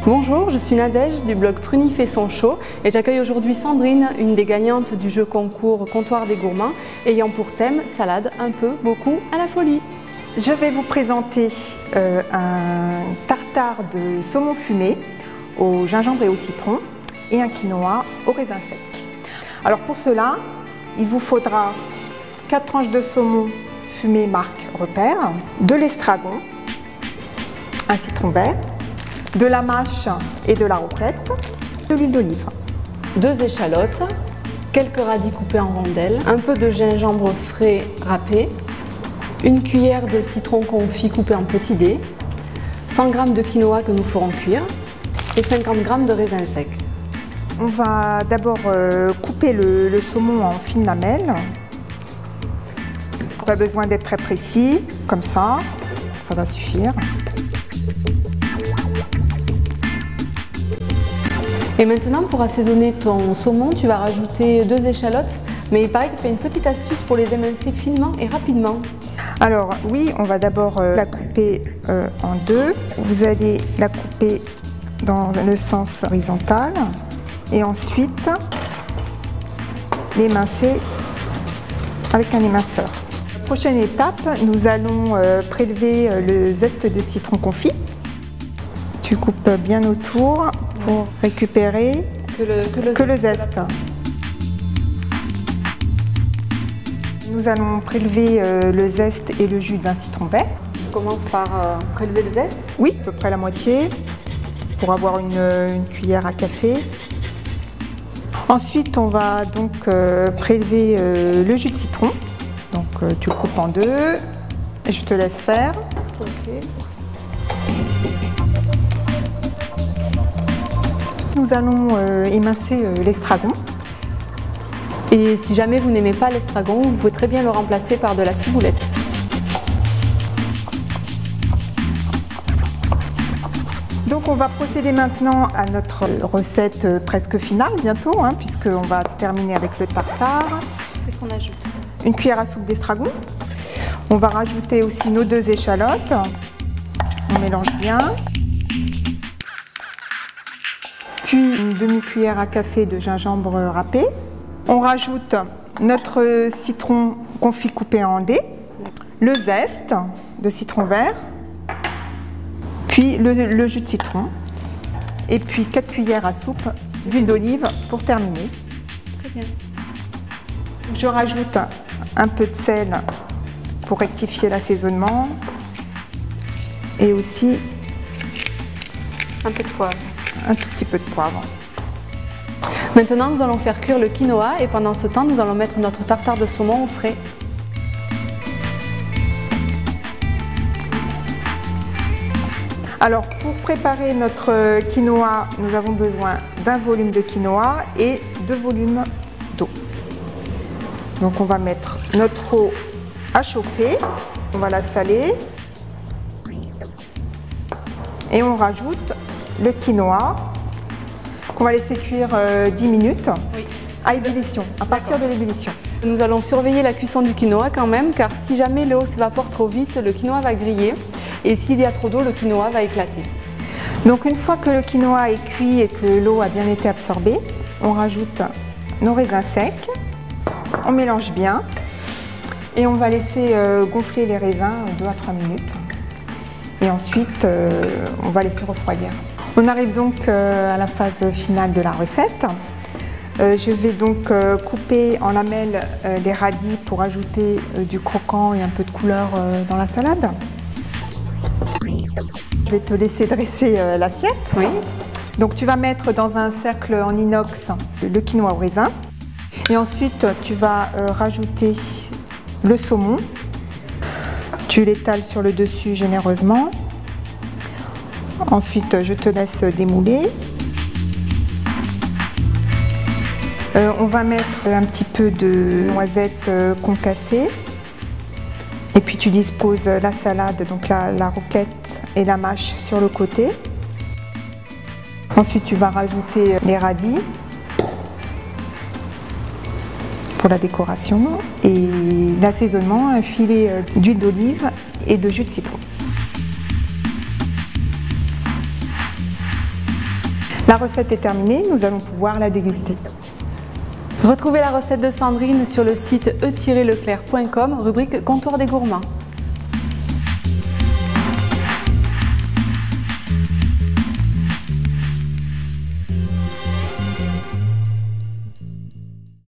Bonjour, je suis Nadège du blog Pruny fait son show et j'accueille aujourd'hui Sandrine, une des gagnantes du jeu concours Comptoir des gourmands, ayant pour thème salade un peu, beaucoup, à la folie. Je vais vous présenter un tartare de saumon fumé au gingembre et au citron et un quinoa au raisin sec. Alors pour cela, il vous faudra 4 tranches de saumon fumé marque Repère, de l'estragon, un citron vert, de la mâche et de la roquette, de l'huile d'olive, 2 échalotes, quelques radis coupés en rondelles, un peu de gingembre frais râpé, une cuillère de citron confit coupé en petits dés, 100 g de quinoa que nous ferons cuire et 50 g de raisin sec. On va d'abord couper le saumon en fines lamelles. Pas besoin d'être très précis, comme ça va suffire. Et maintenant, pour assaisonner ton saumon, tu vas rajouter 2 échalotes, mais il paraît que tu as une petite astuce pour les émincer finement et rapidement. Alors oui, on va d'abord la couper en deux. Vous allez la couper dans le sens horizontal et ensuite l'émincer avec un éminceur. Prochaine étape, nous allons prélever le zeste de citron confit. Tu coupes bien autour pour récupérer que le zeste. Nous allons prélever le zeste et le jus d'un citron vert. Je commence par prélever le zeste. Oui, à peu près la moitié pour avoir une cuillère à café. Ensuite, on va donc prélever le jus de citron. Donc tu le coupes en deux et je te laisse faire. Okay. Nous allons émincer l'estragon. Et si jamais vous n'aimez pas l'estragon, vous pouvez très bien le remplacer par de la ciboulette. Donc on va procéder maintenant à notre recette presque finale bientôt, puisqu'on va terminer avec le tartare. Qu'est-ce qu'on ajoute? Une cuillère à soupe d'estragon. On va rajouter aussi nos 2 échalotes. On mélange bien. Puis une demi-cuillère à café de gingembre râpé. On rajoute notre citron confit coupé en dés, le zeste de citron vert, puis le jus de citron, et puis 4 cuillères à soupe d'huile d'olive pour terminer. Très bien. Je rajoute un peu de sel pour rectifier l'assaisonnement et aussi un peu de poivre. Un tout petit peu de poivre. Maintenant, nous allons faire cuire le quinoa et pendant ce temps, nous allons mettre notre tartare de saumon au frais. Alors, pour préparer notre quinoa, nous avons besoin d'un volume de quinoa et 2 volumes d'eau. Donc, on va mettre notre eau à chauffer, on va la saler et on rajoute le quinoa qu'on va laisser cuire 10 minutes à ébullition, à partir de l'ébullition. Nous allons surveiller la cuisson du quinoa quand même, car si jamais l'eau s'évapore trop vite, le quinoa va griller et s'il y a trop d'eau, le quinoa va éclater. Donc une fois que le quinoa est cuit et que l'eau a bien été absorbée, on rajoute nos raisins secs, on mélange bien et on va laisser gonfler les raisins 2 à 3 minutes. Et ensuite, on va laisser refroidir. On arrive donc à la phase finale de la recette. Je vais donc couper en lamelles les radis pour ajouter du croquant et un peu de couleur dans la salade. Je vais te laisser dresser l'assiette. Oui. Donc tu vas mettre dans un cercle en inox le quinoa au raisin. Et ensuite, tu vas rajouter le saumon. Tu l'étales sur le dessus généreusement. Ensuite, je te laisse démouler. On va mettre un petit peu de noisettes concassées. Et puis tu disposes la salade, donc la roquette et la mâche sur le côté. Ensuite, tu vas rajouter les radis pour la décoration et l'assaisonnement, un filet d'huile d'olive et de jus de citron. La recette est terminée, nous allons pouvoir la déguster. Retrouvez la recette de Sandrine sur le site e-leclerc.com, rubrique Comptoir des gourmands.